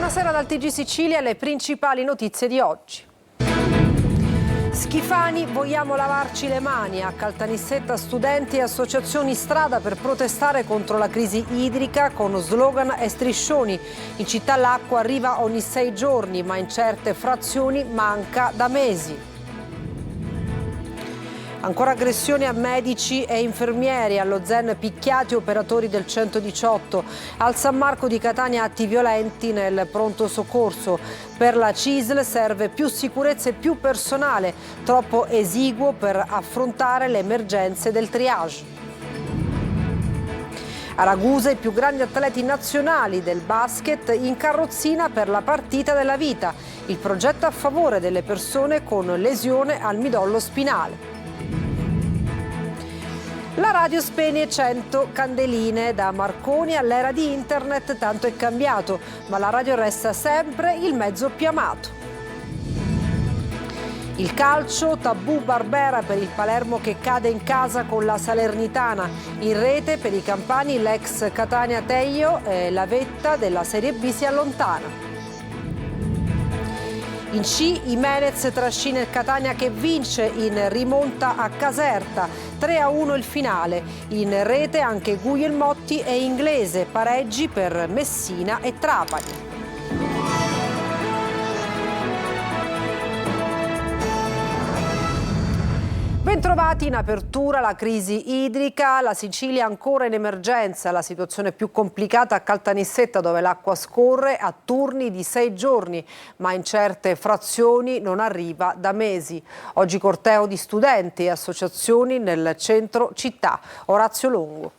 Buonasera dal TG Sicilia, le principali notizie di oggi. Schifani, vogliamo lavarci le mani. A Caltanissetta studenti e associazioni strada per protestare contro la crisi idrica con slogan e striscioni. In città l'acqua arriva ogni 6 giorni, ma in certe frazioni manca da mesi. Ancora aggressioni a medici e infermieri, allo Zen picchiati operatori del 118, al San Marco di Catania atti violenti nel pronto soccorso. Per la CISL serve più sicurezza e più personale, troppo esiguo per affrontare le emergenze del triage. A Ragusa i più grandi atleti nazionali del basket in carrozzina per la partita della vita, il progetto a favore delle persone con lesione al midollo spinale. La radio spegne 100 candeline, da Marconi all'era di internet tanto è cambiato, ma la radio resta sempre il mezzo più amato. Il calcio, tabù Barbera per il Palermo che cade in casa con la Salernitana, in rete per i campani l'ex Catania Teio e la vetta della Serie B si allontana. In C, Jimenez trascina il Catania che vince in rimonta a Caserta, 3-1 il finale. In rete anche Guglielmotti e Inglese, pareggi per Messina e Trapani. Bentrovati. In apertura la crisi idrica, la Sicilia ancora in emergenza, la situazione più complicata a Caltanissetta dove l'acqua scorre a turni di 6 giorni, ma in certe frazioni non arriva da mesi. Oggi corteo di studenti e associazioni nel centro città. Orazio Longo.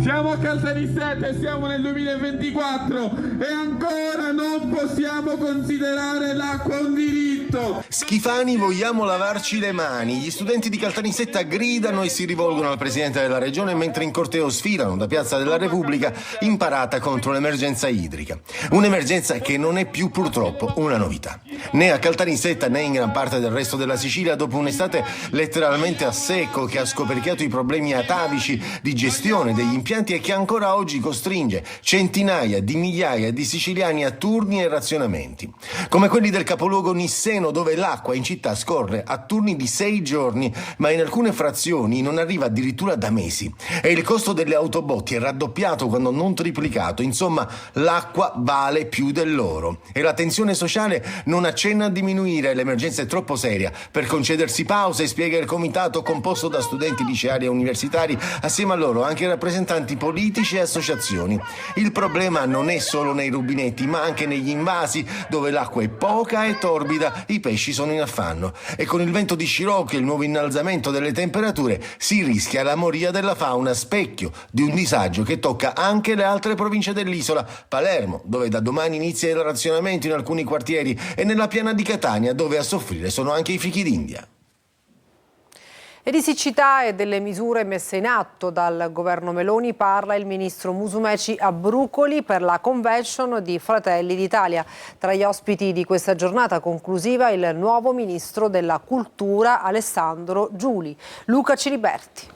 Siamo a Caltanissetta e siamo nel 2024 e ancora non possiamo considerare l'acqua un diritto. Schifani, vogliamo lavarci le mani. Gli studenti di Caltanissetta gridano e si rivolgono al presidente della regione mentre in corteo sfilano da Piazza della Repubblica in parata contro l'emergenza idrica. Un'emergenza che non è più purtroppo una novità. Né a Caltanissetta né in gran parte del resto della Sicilia dopo un'estate letteralmente a secco che ha scoperchiato i problemi atavici di gestione degli impianti e che ancora oggi costringe centinaia di migliaia di siciliani a turni e razionamenti. Come quelli del capoluogo nisseno dove l'acqua in città scorre a turni di 6 giorni, ma in alcune frazioni non arriva addirittura da mesi. E il costo delle autobotti è raddoppiato quando non triplicato. Insomma, l'acqua vale più dell'oro. E la tensione sociale non accenna a diminuire. L'emergenza è troppo seria per concedersi pause, spiega il comitato composto da studenti liceali e universitari, assieme a loro anche rappresentanti politici e associazioni. Il problema non è solo nei rubinetti, ma anche negli invasi, dove l'acqua è poca e torbida, i pesci sono in affanno. E con il vento di scirocco e il nuovo innalzamento delle temperature si rischia la moria della fauna, specchio di un disagio che tocca anche le altre province dell'isola. Palermo, dove da domani inizia il razionamento in alcuni quartieri, e nella piana di Catania, dove a soffrire sono anche i fichi d'India. E di siccità e delle misure messe in atto dal governo Meloni parla il ministro Musumeci a Brucoli per la convention di Fratelli d'Italia. Tra gli ospiti di questa giornata conclusiva il nuovo ministro della Cultura Alessandro Giuli. Luca Ciliberti.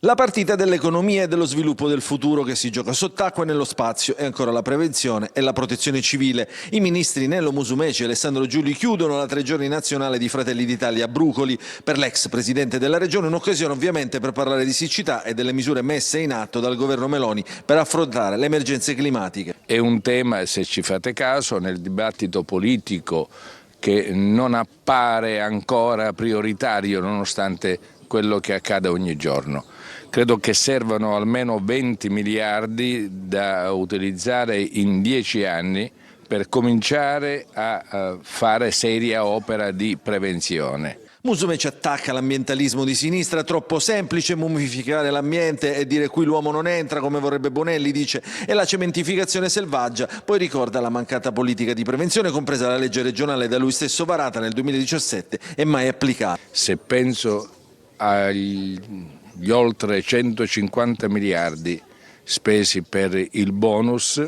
La partita dell'economia e dello sviluppo del futuro che si gioca sott'acqua e nello spazio e ancora la prevenzione e la protezione civile. I ministri Nello Musumeci e Alessandro Giuli chiudono la 3 giorni nazionale di Fratelli d'Italia a Brucoli per l'ex presidente della regione, un'occasione ovviamente per parlare di siccità e delle misure messe in atto dal governo Meloni per affrontare le emergenze climatiche. È un tema, se ci fate caso, nel dibattito politico che non appare ancora prioritario nonostante quello che accade ogni giorno. Credo che servano almeno 20 miliardi da utilizzare in 10 anni per cominciare a fare seria opera di prevenzione. Musumeci attacca l'ambientalismo di sinistra, troppo semplice mummificare l'ambiente e dire qui l'uomo non entra come vorrebbe Bonelli, dice, e la cementificazione selvaggia, poi ricorda la mancata politica di prevenzione compresa la legge regionale da lui stesso varata nel 2017 e mai applicata. Se penso agli oltre 150 miliardi spesi per il bonus,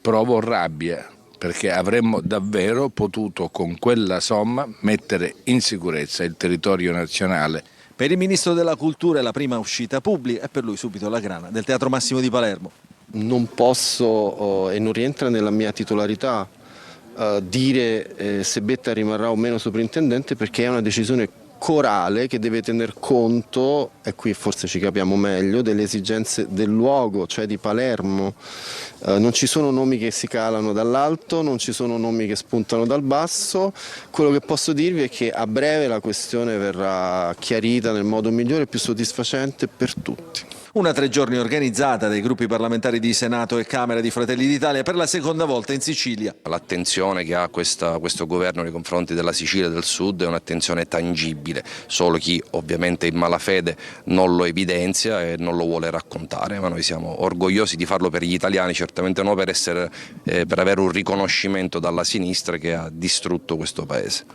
provo rabbia, perché avremmo davvero potuto con quella somma mettere in sicurezza il territorio nazionale. Per il Ministro della Cultura è la prima uscita pubblica e per lui subito la grana del Teatro Massimo di Palermo. non posso e non rientra nella mia titolarità dire se Betta rimarrà o meno sovrintendente, perché è una decisione corale che deve tener conto, e qui forse ci capiamo meglio, delle esigenze del luogo, cioè di Palermo. Non ci sono nomi che si calano dall'alto, non ci sono nomi che spuntano dal basso. Quello che posso dirvi è che a breve la questione verrà chiarita nel modo migliore e più soddisfacente per tutti. Una 3 giorni organizzata dai gruppi parlamentari di Senato e Camera di Fratelli d'Italia per la seconda volta in Sicilia. L'attenzione che ha questo governo nei confronti della Sicilia e del Sud è un'attenzione tangibile, solo chi ovviamente in malafede non lo evidenzia e non lo vuole raccontare, ma noi siamo orgogliosi di farlo per gli italiani, certamente no per avere un riconoscimento dalla sinistra che ha distrutto questo Paese.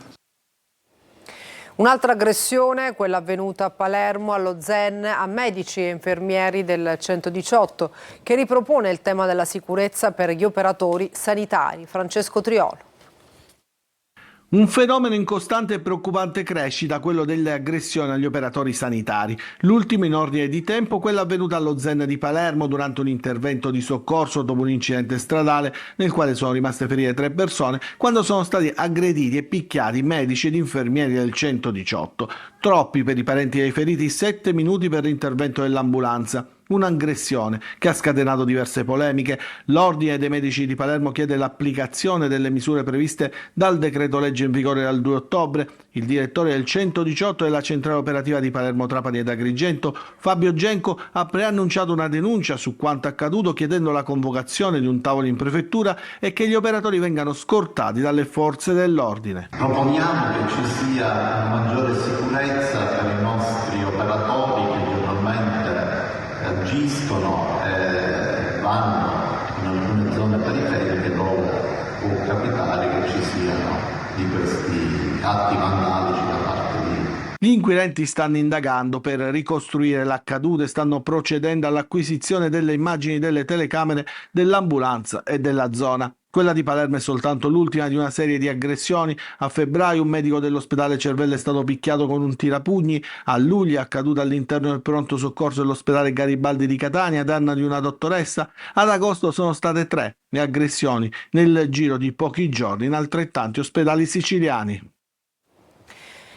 Un'altra aggressione, quella avvenuta a Palermo, allo Zen, a medici e infermieri del 118, che ripropone il tema della sicurezza per gli operatori sanitari. Francesco Triolo. Un fenomeno in costante e preoccupante crescita, quello delle aggressioni agli operatori sanitari. L'ultimo in ordine di tempo, quella avvenuta allo Zen di Palermo durante un intervento di soccorso dopo un incidente stradale nel quale sono rimaste ferite 3 persone quando sono stati aggrediti e picchiati medici ed infermieri del 118. Troppi per i parenti dei feriti, 7 minuti per l'intervento dell'ambulanza. Un'aggressione che ha scatenato diverse polemiche. L'Ordine dei Medici di Palermo chiede l'applicazione delle misure previste dal decreto legge in vigore dal 2 ottobre. Il direttore del 118 della centrale operativa di Palermo Trapani ed Agrigento, Fabio Genco, ha preannunciato una denuncia su quanto accaduto, chiedendo la convocazione di un tavolo in prefettura e che gli operatori vengano scortati dalle forze dell'ordine. Proponiamo che ci sia una maggiore sicurezza per i nostri operatori che giornalmente agiscono e vanno in alcune zone periferiche dove può capitare che ci siano di questi atti vandalici da parte di... Gli inquirenti stanno indagando per ricostruire l'accaduto e stanno procedendo all'acquisizione delle immagini delle telecamere dell'ambulanza e della zona. Quella di Palermo è soltanto l'ultima di una serie di aggressioni. A febbraio un medico dell'ospedale Cervello è stato picchiato con un tirapugni. A luglio è accaduto all'interno del pronto soccorso dell'ospedale Garibaldi di Catania a danno di una dottoressa. Ad agosto sono state 3 le aggressioni nel giro di pochi giorni in altrettanti ospedali siciliani.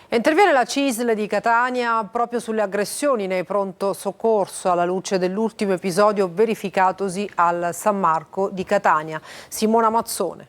Interviene la CISL di Catania proprio sulle aggressioni nei pronto soccorso alla luce dell'ultimo episodio verificatosi al San Marco di Catania. Simona Mazzone.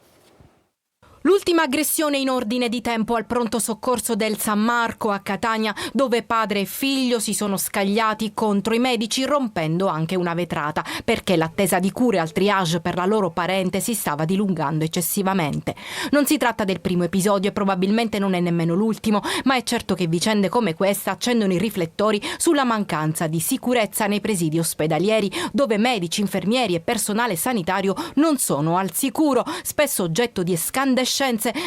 L'ultima aggressione in ordine di tempo al pronto soccorso del San Marco a Catania, dove padre e figlio si sono scagliati contro i medici rompendo anche una vetrata, perché l'attesa di cure al triage per la loro parente si stava dilungando eccessivamente. Non si tratta del primo episodio e probabilmente non è nemmeno l'ultimo, ma è certo che vicende come questa accendono i riflettori sulla mancanza di sicurezza nei presidi ospedalieri, dove medici, infermieri e personale sanitario non sono al sicuro, spesso oggetto di escandescenze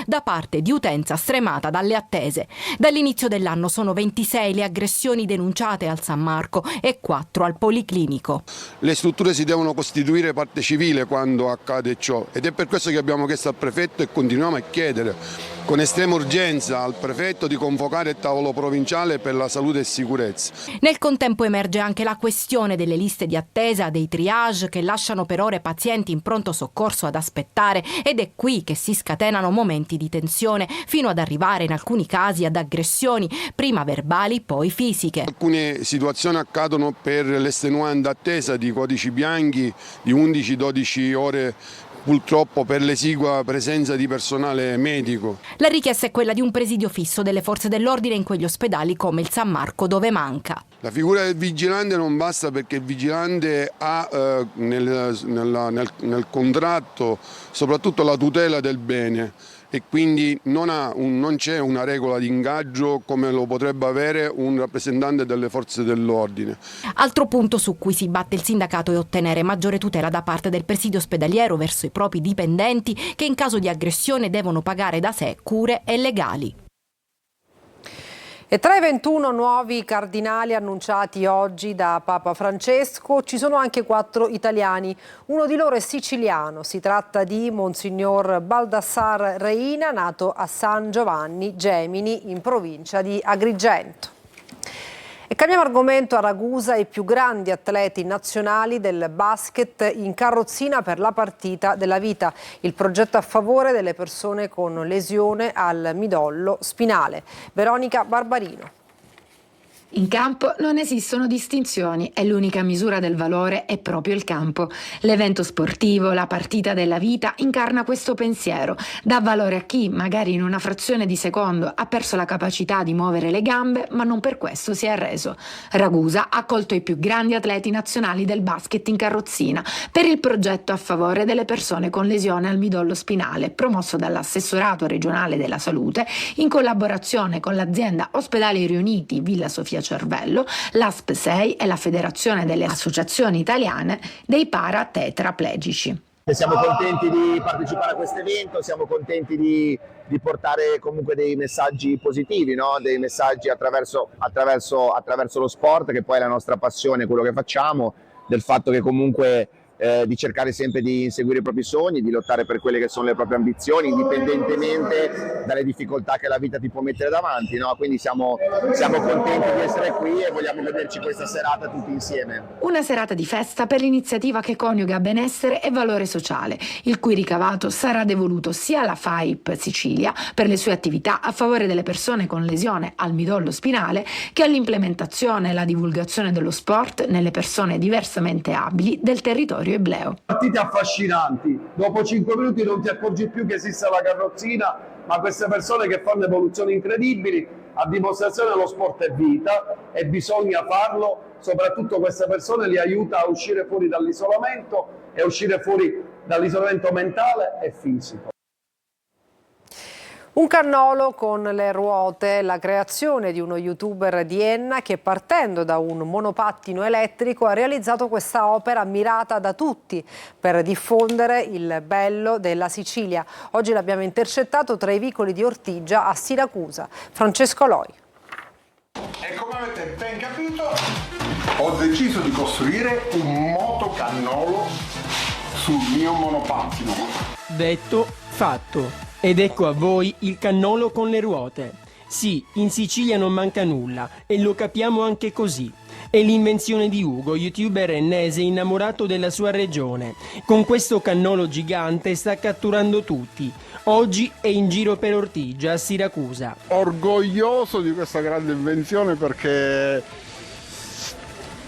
da parte di utenza stremata dalle attese. Dall'inizio dell'anno sono 26 le aggressioni denunciate al San Marco e 4 al Policlinico. Le strutture si devono costituire parte civile quando accade ciò ed è per questo che abbiamo chiesto al prefetto e continuiamo a chiedere con estrema urgenza al prefetto di convocare il tavolo provinciale per la salute e sicurezza. Nel contempo emerge anche la questione delle liste di attesa, dei triage che lasciano per ore pazienti in pronto soccorso ad aspettare, ed è qui che si scatenano momenti di tensione fino ad arrivare in alcuni casi ad aggressioni, prima verbali poi fisiche. Alcune situazioni accadono per l'estenuante attesa di codici bianchi di 11-12 ore, purtroppo per l'esigua presenza di personale medico. La richiesta è quella di un presidio fisso delle forze dell'ordine in quegli ospedali come il San Marco, dove manca. La figura del vigilante non basta, perché il vigilante ha nel contratto soprattutto la tutela del bene e quindi non c'è una regola di ingaggio come lo potrebbe avere un rappresentante delle forze dell'ordine. Altro punto su cui si batte il sindacato è ottenere maggiore tutela da parte del presidio ospedaliero verso i propri dipendenti, che in caso di aggressione devono pagare da sé cure e legali. E tra i 21 nuovi cardinali annunciati oggi da Papa Francesco ci sono anche 4 italiani. Uno di loro è siciliano, si tratta di Monsignor Baldassar Reina, nato a San Giovanni Gemini in provincia di Agrigento. E Cambiamo argomento. A Ragusa i più grandi atleti nazionali del basket in carrozzina per la partita della vita. Il progetto a favore delle persone con lesione al midollo spinale. Veronica Barbarino. In campo non esistono distinzioni e l'unica misura del valore è proprio il campo. L'evento sportivo, la partita della vita, incarna questo pensiero. Dà valore a chi, magari in una frazione di secondo, ha perso la capacità di muovere le gambe, ma non per questo si è arreso. Ragusa ha accolto i più grandi atleti nazionali del basket in carrozzina per il progetto a favore delle persone con lesione al midollo spinale, promosso dall'Assessorato regionale della salute in collaborazione con l'azienda Ospedali Riuniti Villa Sofia Cervello, l'ASP 6 e la Federazione delle Associazioni Italiane dei Paratetraplegici. Siamo contenti di partecipare a questo evento, siamo contenti di portare comunque dei messaggi positivi, no? Dei messaggi attraverso lo sport, che poi è la nostra passione, quello che facciamo, del fatto che comunque di cercare sempre di inseguire i propri sogni, di lottare per quelle che sono le proprie ambizioni, indipendentemente dalle difficoltà che la vita ti può mettere davanti, no? Quindi siamo contenti di essere qui e vogliamo vederci questa serata tutti insieme. Una serata di festa per l'iniziativa che coniuga benessere e valore sociale, il cui ricavato sarà devoluto sia alla FAIP Sicilia per le sue attività a favore delle persone con lesione al midollo spinale, che all'implementazione e la divulgazione dello sport nelle persone diversamente abili del territorio ebleo. Partite affascinanti, dopo 5 minuti non ti accorgi più che esiste la carrozzina, ma queste persone che fanno evoluzioni incredibili, a dimostrazione lo sport è vita e bisogna farlo, soprattutto queste persone li aiuta a uscire fuori dall'isolamento e uscire fuori dall'isolamento mentale e fisico. Un cannolo con le ruote, la creazione di uno youtuber di Enna che, partendo da un monopattino elettrico, ha realizzato questa opera ammirata da tutti per diffondere il bello della Sicilia. Oggi l'abbiamo intercettato tra i vicoli di Ortigia a Siracusa. Francesco Loi. E come avete ben capito, ho deciso di costruire un motocannolo sul mio monopattino. Detto, fatto. Ed ecco a voi il cannolo con le ruote. Sì, in Sicilia non manca nulla e lo capiamo anche così. È l'invenzione di Ugo, youtuber ennese innamorato della sua regione. Con questo cannolo gigante sta catturando tutti. Oggi è in giro per Ortigia, a Siracusa. Orgoglioso di questa grande invenzione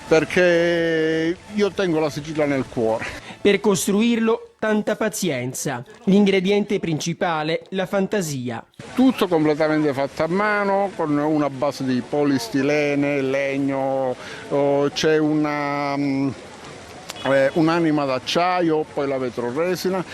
perché io tengo la Sicilia nel cuore. Per costruirlo, tanta pazienza. L'ingrediente principale, la fantasia. Tutto completamente fatto a mano, con una base di polistilene, legno, c'è un'anima d'acciaio, poi la vetroresina.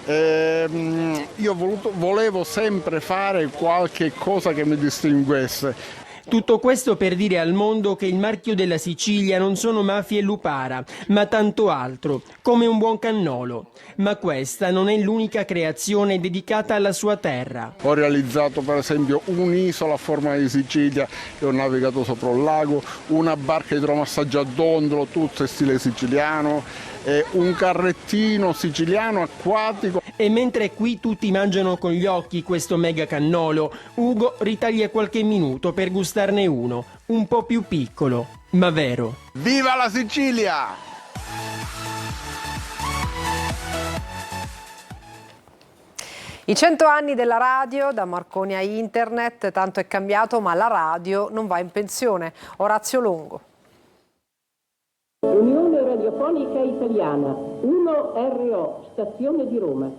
Io volevo sempre fare qualche cosa che mi distinguesse. Tutto questo per dire al mondo che il marchio della Sicilia non sono mafie e lupara, ma tanto altro, come un buon cannolo. Ma questa non è l'unica creazione dedicata alla sua terra. Ho realizzato per esempio un'isola a forma di Sicilia e ho navigato sopra un lago, una barca idromassaggio a dondolo, tutto in stile siciliano, un carrettino siciliano acquatico. E mentre qui tutti mangiano con gli occhi questo mega cannolo, Ugo ritaglia qualche minuto per gustarne uno, un po' più piccolo, ma vero. Viva la Sicilia! I 100 anni della radio, da Marconi a internet, tanto è cambiato, ma la radio non va in pensione. Orazio Longo. Unione Radiofonica Italiana, 1RO, stazione di Roma.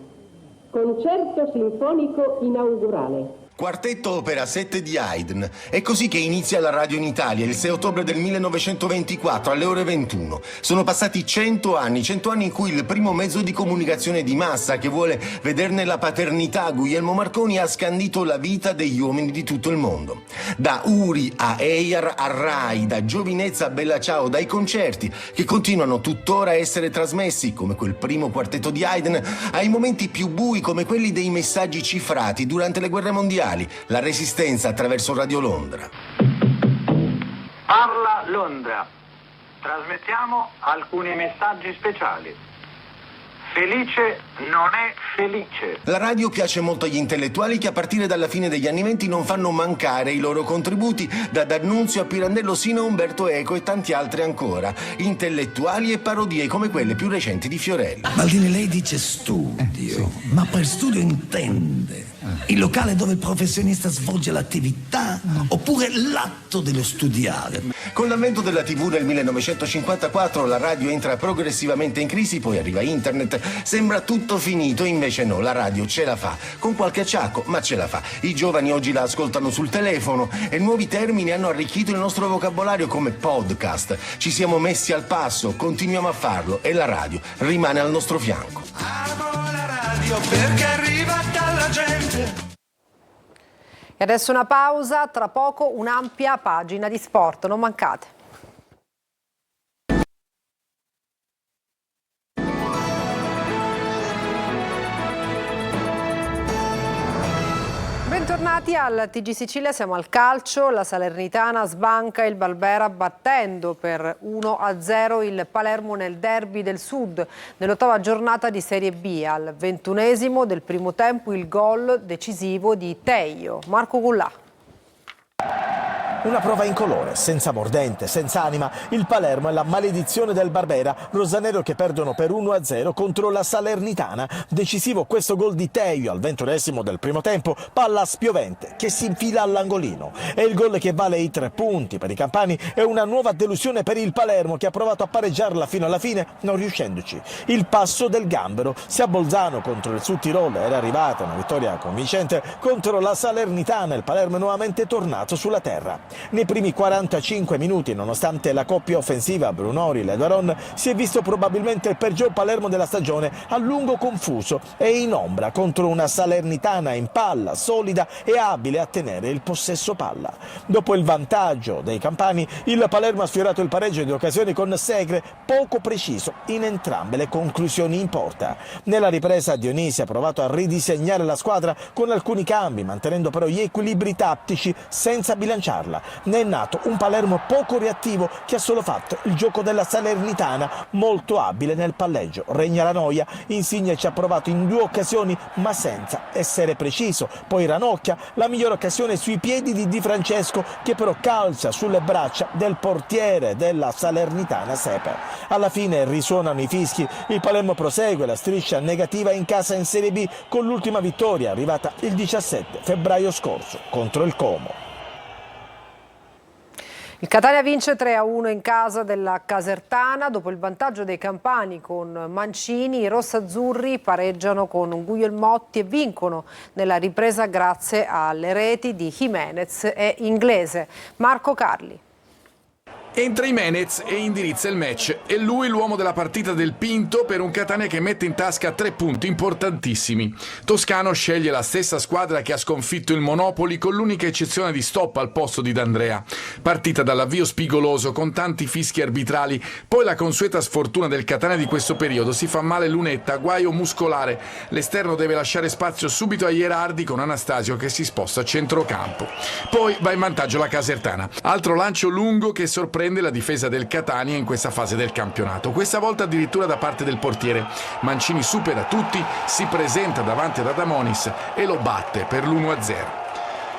Concerto sinfonico inaugurale. Quartetto Opera 7 di Haydn. È così che inizia la radio in Italia il 6 ottobre del 1924 alle ore 21. Sono passati 100 anni in cui il primo mezzo di comunicazione di massa che vuole vederne la paternità, Guglielmo Marconi, ha scandito la vita degli uomini di tutto il mondo. Da Uri a Eyar a Rai, da Giovinezza a Bella Ciao, dai concerti che continuano tuttora a essere trasmessi, come quel primo quartetto di Haydn, ai momenti più bui come quelli dei messaggi cifrati durante le guerre mondiali. La resistenza attraverso Radio Londra. Parla Londra. Trasmettiamo alcuni messaggi speciali. felice non è felice. La radio piace molto agli intellettuali che a partire dalla fine degli anni '20 non fanno mancare i loro contributi, da D'Annunzio a Pirandello sino a Umberto Eco e tanti altri ancora. Intellettuali e parodie come quelle più recenti di Fiorello. Baldini, lei dice studio, ma per studio intende il locale dove il professionista svolge l'attività oppure l'atto dello studiare? Con l'avvento della TV nel 1954 la radio entra progressivamente in crisi, poi arriva internet, sembra tutto finito, invece no, la radio ce la fa, con qualche acciacco, ma ce la fa. I giovani oggi la ascoltano sul telefono e nuovi termini hanno arricchito il nostro vocabolario come podcast. Ci siamo messi al passo, continuiamo a farlo e la radio rimane al nostro fianco. Amo la radio perché arriva dalla gente. E adesso una pausa, tra poco un'ampia pagina di sport, non mancate. Bentornati al TG Sicilia, siamo al calcio, la Salernitana sbanca il Barbera battendo per 1-0 il Palermo nel derby del Sud, nell'8ª giornata di Serie B, al 21esimo del primo tempo il gol decisivo di Teio. Marco Gullà. Una prova incolore, senza mordente, senza anima. Il Palermo è la maledizione del Barbera, rosanero che perdono per 1-0 contro la Salernitana. Decisivo questo gol di Teio al 21esimo del primo tempo, palla spiovente che si infila all'angolino. È il gol che vale i 3 punti per i campani e una nuova delusione per il Palermo che ha provato a pareggiarla fino alla fine non riuscendoci. Il passo del gambero, sia a Bolzano contro il Sud Tirol era arrivata una vittoria convincente, contro la Salernitana il Palermo è nuovamente tornato sulla terra. Nei primi 45 minuti, nonostante la coppia offensiva Brunori-Ledaron, si è visto probabilmente il peggior Palermo della stagione, a lungo confuso e in ombra contro una Salernitana in palla, solida e abile a tenere il possesso palla. Dopo il vantaggio dei campani, il Palermo ha sfiorato il pareggio di occasioni con Segre poco preciso in entrambe le conclusioni in porta. Nella ripresa Dionisi ha provato a ridisegnare la squadra con alcuni cambi, mantenendo però gli equilibri tattici senza bilanciarla. Ne è nato un Palermo poco reattivo che ha solo fatto il gioco della Salernitana, molto abile nel palleggio. Regna la noia, Insigne ci ha provato in 2 occasioni ma senza essere preciso. Poi Ranocchia, la migliore occasione sui piedi di Di Francesco che però calcia sulle braccia del portiere della Salernitana Sepe. Alla fine risuonano i fischi, il Palermo prosegue la striscia negativa in casa in Serie B con l'ultima vittoria arrivata il 17 febbraio scorso contro il Como. Il Catania vince 3-1 in casa della Casertana. Dopo il vantaggio dei campani con Mancini, i rossazzurri pareggiano con Guglielmotti e vincono nella ripresa grazie alle reti di Jimenez e Inglese. Marco Carli. Entra Jimenez e indirizza il match. È lui l'uomo della partita del Pinto per un Catania che mette in tasca 3 punti importantissimi. Toscano sceglie la stessa squadra che ha sconfitto il Monopoli con l'unica eccezione di Stoppa al posto di D'Andrea. Partita dall'avvio spigoloso con tanti fischi arbitrali, poi la consueta sfortuna del Catania di questo periodo, si fa male Lunetta, guaio muscolare. L'esterno deve lasciare spazio subito a Ierardi con Anastasio che si sposta a centrocampo. Poi va in vantaggio la Casertana. Altro lancio lungo che sorprende la difesa del Catania in questa fase del campionato, questa volta addirittura da parte del portiere. Mancini supera tutti, si presenta davanti ad Adamonis e lo batte per l'1-0.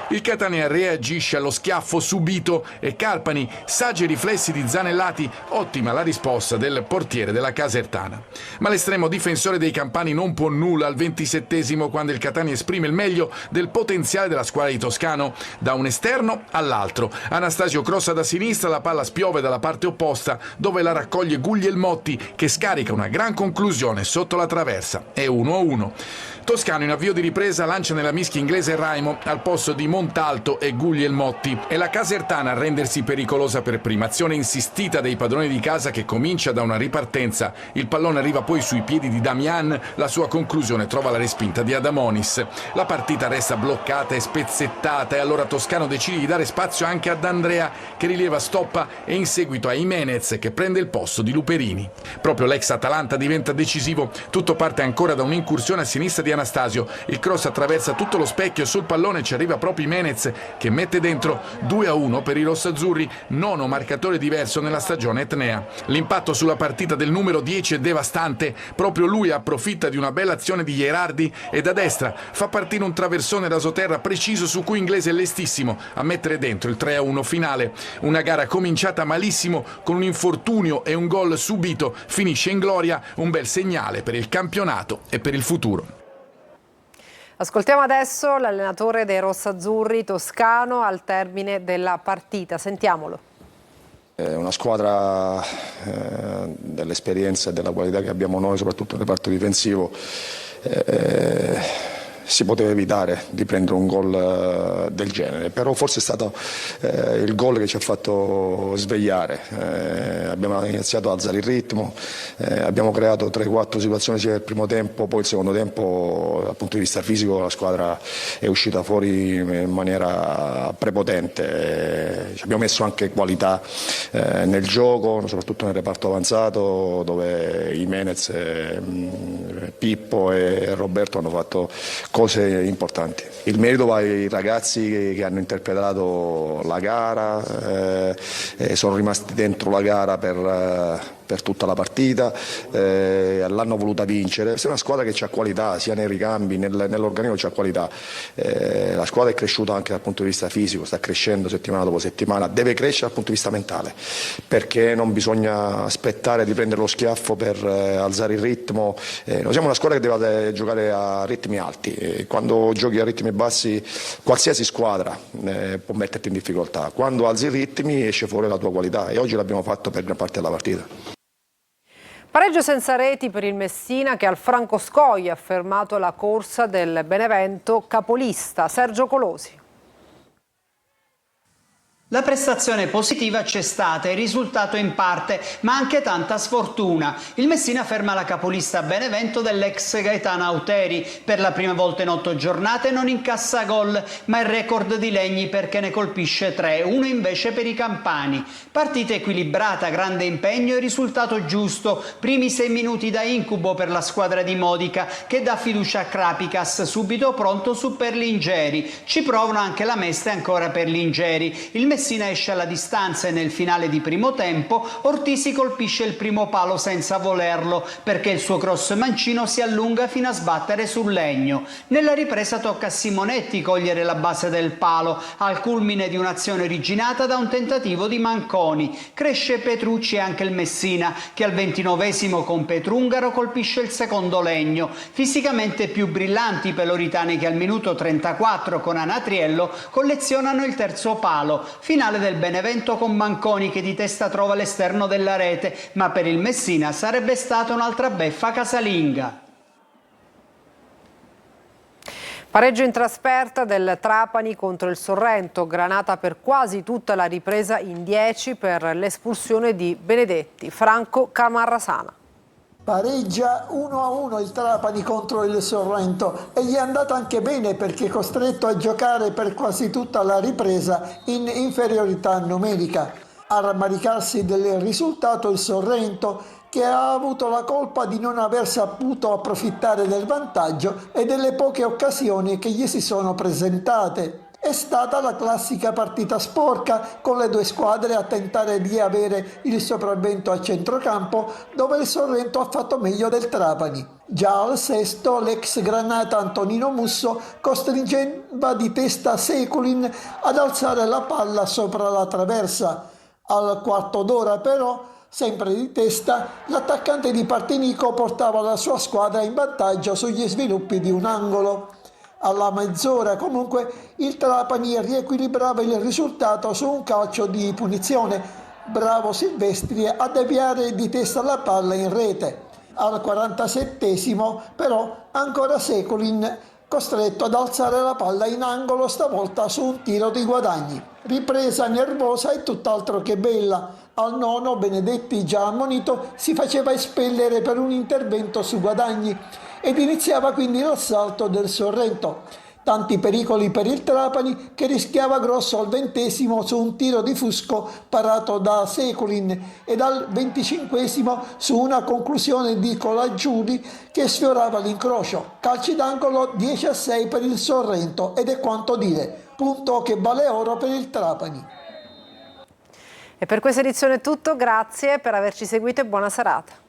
Il Catania reagisce allo schiaffo subito e Carpani, saggi riflessi di Zanellati, ottima la risposta del portiere della Casertana. Ma l'estremo difensore dei campani non può nulla al 27esimo quando il Catania esprime il meglio del potenziale della squadra di Toscano. Da un esterno all'altro, Anastasio crossa da sinistra, la palla spiove dalla parte opposta dove la raccoglie Guglielmotti che scarica una gran conclusione sotto la traversa. È 1-1. Toscano in avvio di ripresa lancia nella mischia Inglese Raimo al posto di Montalto e Guglielmotti. È la Casertana a rendersi pericolosa per prima. Azione insistita dei padroni di casa che comincia da una ripartenza. Il pallone arriva poi sui piedi di Damian, la sua conclusione trova la respinta di Adamonis. La partita resta bloccata e spezzettata e allora Toscano decide di dare spazio anche ad Andrea che rileva Stoppa e in seguito a Jimenez che prende il posto di Luperini. Proprio l'ex Atalanta diventa decisivo. Tutto parte ancora da un'incursione a sinistra di Anastasio. Il cross attraversa tutto lo specchio sul pallone ci arriva proprio Jiménez che mette dentro 2-1 per i rossazzurri, nono marcatore diverso nella stagione etnea. L'impatto sulla partita del numero 10 è devastante, proprio lui approfitta di una bella azione di Gherardi e da destra fa partire un traversone rasoterra preciso su cui Inglese è lestissimo a mettere dentro il 3-1 finale. Una gara cominciata malissimo con un infortunio e un gol subito, finisce in gloria, un bel segnale per il campionato e per il futuro. Ascoltiamo adesso l'allenatore dei rossazzurri Toscano al termine della partita. Sentiamolo. È una squadra dell'esperienza e della qualità che abbiamo noi, soprattutto nel reparto difensivo. Si poteva evitare di prendere un gol del genere, però forse è stato il gol che ci ha fatto svegliare. Abbiamo iniziato ad alzare il ritmo, abbiamo creato 3-4 situazioni sia nel primo tempo, poi il secondo tempo dal punto di vista fisico la squadra è uscita fuori in maniera prepotente. Ci abbiamo messo anche qualità nel gioco, soprattutto nel reparto avanzato dove Jiménez, Pippo e Roberto hanno fatto cose importanti. Il merito va ai ragazzi che hanno interpretato la gara, sono rimasti dentro la gara per tutta la partita, l'hanno voluta vincere. Questa è una squadra che ha qualità, sia nei ricambi, nell'organico c'ha qualità. La squadra è cresciuta anche dal punto di vista fisico, sta crescendo settimana dopo settimana, deve crescere dal punto di vista mentale, perché non bisogna aspettare di prendere lo schiaffo per alzare il ritmo. Noi siamo una squadra che deve giocare a ritmi alti, quando giochi a ritmi bassi qualsiasi squadra può metterti in difficoltà, quando alzi i ritmi esce fuori la tua qualità e oggi l'abbiamo fatto per gran parte della partita. Pareggio senza reti per il Messina che al Franco Scogli ha fermato la corsa del Benevento capolista. Sergio Colosi. La prestazione positiva c'è stata, il risultato in parte, ma anche tanta sfortuna. Il Messina ferma la capolista Benevento dell'ex Gaetano Auteri. Per la prima volta in 8 giornate non incassa gol, ma il record di Legni perché ne colpisce 3, uno invece per i campani. Partita equilibrata, grande impegno e risultato giusto. Primi 6 minuti da incubo per la squadra di Modica che dà fiducia a Krapikas, subito pronto su Perlingeri. Ci provano anche la Meste ancora Perlingeri. Il Messina esce alla distanza e nel finale di primo tempo Ortisi colpisce il primo palo senza volerlo perché il suo cross mancino si allunga fino a sbattere sul legno. Nella ripresa tocca a Simonetti cogliere la base del palo al culmine di un'azione originata da un tentativo di Manconi. Cresce Petrucci e anche il Messina che al 29esimo con Petrungaro colpisce il secondo legno. Fisicamente più brillanti i peloritani che al minuto 34 con Anatriello collezionano il terzo palo. Finale del Benevento con Manconi che di testa trova l'esterno della rete, ma per il Messina sarebbe stata un'altra beffa casalinga. Pareggio in trasferta del Trapani contro il Sorrento, granata per quasi tutta la ripresa in 10 per l'espulsione di Benedetti. Franco Camarrasana. Pareggia 1-1 il Trapani contro il Sorrento e gli è andata anche bene perché è costretto a giocare per quasi tutta la ripresa in inferiorità numerica. A rammaricarsi del risultato il Sorrento che ha avuto la colpa di non aver saputo approfittare del vantaggio e delle poche occasioni che gli si sono presentate. È stata la classica partita sporca con le due squadre a tentare di avere il sopravvento a centrocampo dove il Sorrento ha fatto meglio del Trapani. Già al sesto l'ex Granata Antonino Musso costringeva di testa Seculin ad alzare la palla sopra la traversa. Al quarto d'ora però, sempre di testa, l'attaccante di Partinico portava la sua squadra in vantaggio sugli sviluppi di un angolo. Alla mezz'ora comunque il Trapani riequilibrava il risultato su un calcio di punizione. Bravo Silvestri a deviare di testa la palla in rete. Al 47esimo però ancora Seculin costretto ad alzare la palla in angolo stavolta su un tiro di Guadagni. Ripresa nervosa e tutt'altro che bella. Al nono Benedetti, già ammonito, si faceva espellere per un intervento su Guadagni ed iniziava quindi l'assalto del Sorrento. Tanti pericoli per il Trapani che rischiava grosso al 20esimo su un tiro di Fusco parato da Seculin ed al 25esimo su una conclusione di Colagiuri che sfiorava l'incrocio. Calci d'angolo 10-6 per il Sorrento ed è quanto dire. punto che vale oro per il Trapani. E per questa edizione è tutto, grazie per averci seguito e buona serata.